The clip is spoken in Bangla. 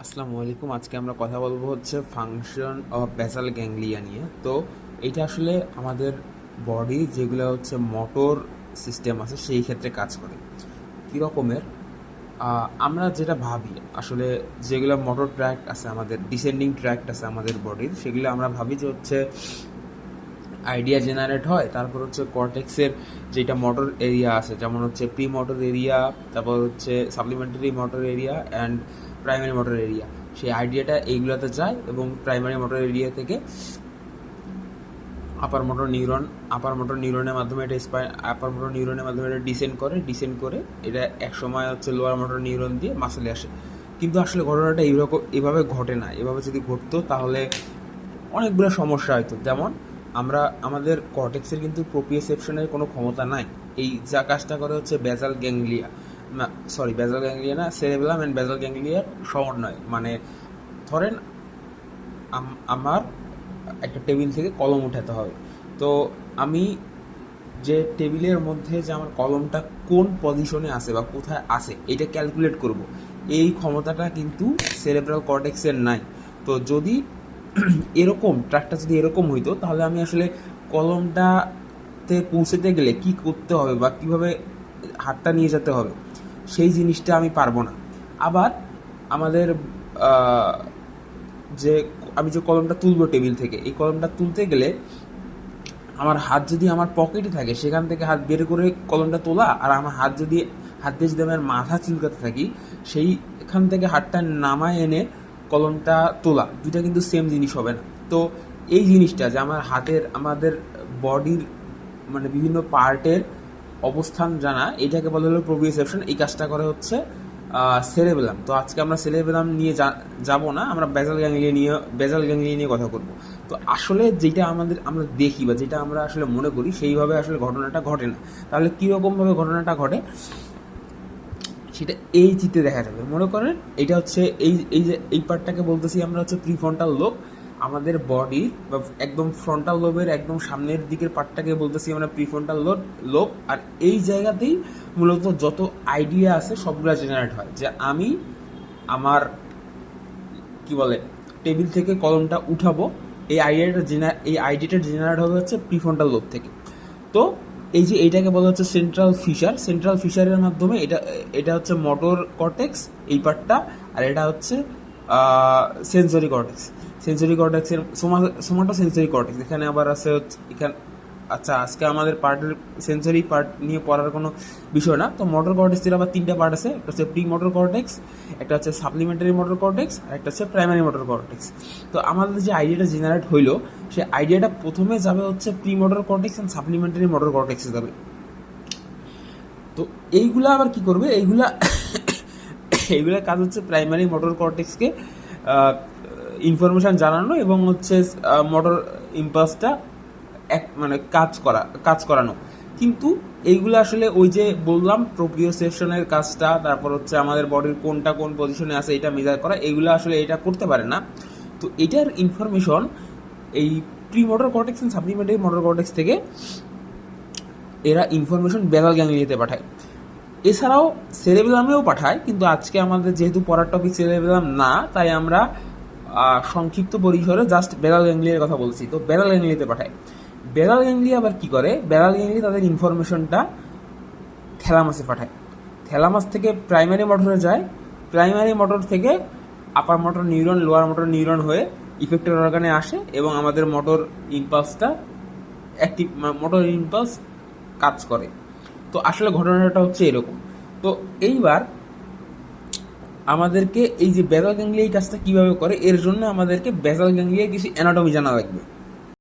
আসসালামু আলাইকুম। আজকে আমরা কথা বলবো হচ্ছে ফাংশন অফ বেসাল গ্যাংলিয়া নিয়ে। তো এটা আসলে আমাদের বডি যেগুলো হচ্ছে মোটর সিস্টেম আছে সেই ক্ষেত্রে কাজ করে কী রকমের। আমরা যেটা ভাবি আসলে যেগুলো মোটর ট্র্যাক্ট আছে, আমাদের ডিসেন্ডিং ট্র্যাক্ট আছে আমাদের বডির, সেগুলো আমরা ভাবি যে হচ্ছে আইডিয়া জেনারেট হয়, তারপর হচ্ছে কর্টেক্সের যেটা মোটর এরিয়া আছে, যেমন হচ্ছে প্রি মোটর এরিয়া, তারপর হচ্ছে supplementary motor area and primary motor area, সেই আইডিয়াটা এইগুলোতে যায় এবং প্রাইমারি মোটর এরিয়া থেকে আপার মোটর নিউরনের মাধ্যমে এটা আপার মোটর নিউরনের মাধ্যমে এটা ডিসেন্ড করে এটা একসময় হচ্ছে লোয়ার মোটর নিউরন দিয়ে মাসলে আসে। কিন্তু আসলে ঘটনাটা এভাবে ঘটে না। এভাবে যদি ঘটতো তাহলে অনেকগুলো সমস্যা হয়তো। যেমন আমাদের কর্টেক্সের কিন্তু প্রোপ্রিওসেপশনের কোনো ক্ষমতা নাই। এই যা কাজটা করে হচ্ছে বেসাল গ্যাংলিয়া, বেসাল গ্যাংলিয়া না, সেরেবেলাম অ্যান্ড বেসাল গ্যাংলিয়ার সমন্বয়। মানে ধরেন আমার একটা টেবিল থেকে কলম উঠাতে হবে, তো আমি যে টেবিলের মধ্যে যে আমার কলমটা কোন পজিশনে আছে বা কোথায় আছে এটা ক্যালকুলেট করব, এই ক্ষমতাটা কিন্তু সেরেব্রাল কর্টেক্সের নাই। তো যদি এরকম ট্র্যাকটা যদি এরকম হইতো তাহলে আমি আসলে কলমটাতে পৌঁছতে গেলে কি করতে হবে বা কিভাবে হাতটা নিয়ে যেতে হবে সেই জিনিসটা আমি পারবো না। আবার আমাদের যে আমি যে কলমটা তুলবো টেবিল থেকে, এই কলমটা তুলতে গেলে আমার হাত যদি আমার পকেটে থাকে সেখান থেকে হাত বের করে কলমটা তোলা, আর আমার হাত দিয়ে যদি আমি মাথা চুলকাতে থাকি সেইখান থেকে হাতটা নামায় এনে কলমটা তোলা, দুইটা কিন্তু সেম জিনিস হবে না। তো এই জিনিসটা যে আমাদের বডির মানে বিভিন্ন পার্টের অবস্থান জানা, এটাকে বলা হলো প্রোপ্রিওসেপশন। এই কাজটা করে হচ্ছে সেরেবেলাম। তো আজকে আমরা সেরেবেলাম নিয়ে যাব না, আমরা বেসাল গ্যাংলিয়া নিয়ে কথা করব। তো আসলে যেটা আমরা দেখি বা যেটা আমরা আসলে মনে করি সেইভাবে আসলে ঘটনাটা ঘটে না। তাহলে কীরকমভাবে ঘটনাটা ঘটে সেটা এই চিত্রে দেখা যাবে। মনে করেন এটা হচ্ছে এই পার্টটাকে বলতেছি আমরা হচ্ছে প্রিফ্রন্টাল লোব। আমাদের বডি বা একদম ফ্রন্টাল লোবের একদম সামনের দিকের পার্টটাকে বলতেছি আমরা প্রিফ্রন্টাল লোব। আর এই জায়গাতেই মূলত যত আইডিয়া আছে সবগুলো জেনারেট হয়। যে আমি আমার কি বলে টেবিল থেকে কলমটা উঠাবো, এই আইডিয়াটা জেনারেট হবে হচ্ছে প্রিফ্রন্টাল লোব থেকে। তো এইটাকে বলা হচ্ছে সেন্ট্রাল ফিশারের মাধ্যমে এটা হচ্ছে মোটর কর্টেক্স এই পার্টটা, আর এটা হচ্ছে সেন্সরি কর্টেক্সের সোমাটো সেন্সরি কর্টেক্স। এখানে আবার আছে হচ্ছে এখানে। আচ্ছা, আজকে আমাদের সেন্সরি পার্ট নিয়ে পড়ার কোনো বিষয় না। তো মোটর কর্টেক্সের আবার তিনটা পার্ট আছে, একটা হচ্ছে প্রি মোটর কর্টেক্স, একটা হচ্ছে সাপ্লিমেন্টারি মোটর কর্টেক্স, আর একটা হচ্ছে প্রাইমারি মোটর কর্টেক্স। তো আমাদের যে আইডিয়াটা জেনারেট হইলো সেই আইডিয়াটা প্রথমে যাবে হচ্ছে premotor cortex and supplementary motor কর্টেক্সে যাবে। তো এইগুলা আবার কি করবে, এইগুলা কাজ হচ্ছে প্রাইমারি মোটর কর্টেক্সকে ইনফরমেশন জানানো এবং হচ্ছে মোটর ইম্পালসটা মানে কাজ করানো। কিন্তু এইগুলো আসলে ওই যে বললাম প্রোপ্রিওসেপশনের কাজটা, তারপর হচ্ছে আমাদের বডির কোনটা কোন পজিশনে আছে এটা মেজার করা, এইগুলো আসলে এটা করতে পারে না। তো এটার ইনফরমেশন এই premotor cortex and supplementary motor cortex থেকে এরা ইনফরমেশন বেসাল গ্যাংলিয়াতে পাঠায়। এছাড়াও সেরেবেলামেও পাঠায়, কিন্তু আজকে আমাদের যেহেতু পড়ার টপিক সেরেবেলাম না, তাই আমরা সংক্ষিপ্ত পরিসরে জাস্ট বেসাল গ্যাংলিয়ার কথা বলছি। তো বেসাল গ্যাংলিয়াতে পাঠায়। বেসাল গ্যাংলিয়া আবার কি করে, বেসাল গ্যাংলিয়া তাদের ইনফরমেশনটা থ্যালামাসে পাঠায়। থ্যালামাস থেকে প্রাইমারি মোটরে যায়, প্রাইমারি মোটর থেকে আপার motor neuron lower motor neuron হয়ে ইফেক্টর অর্গানে আসে এবং আমাদের মোটর ইম্পালস কাজ করে। তো আসলে ঘটনাটা হচ্ছে এরকম। তো এইবার আমাদেরকে এই যে বেসাল গ্যাংলিয়া এই কাজটা কিভাবে করে, এর জন্য আমাদেরকে বেসাল গ্যাংলিয়ার কিছু অ্যানাটমি জানা লাগবে।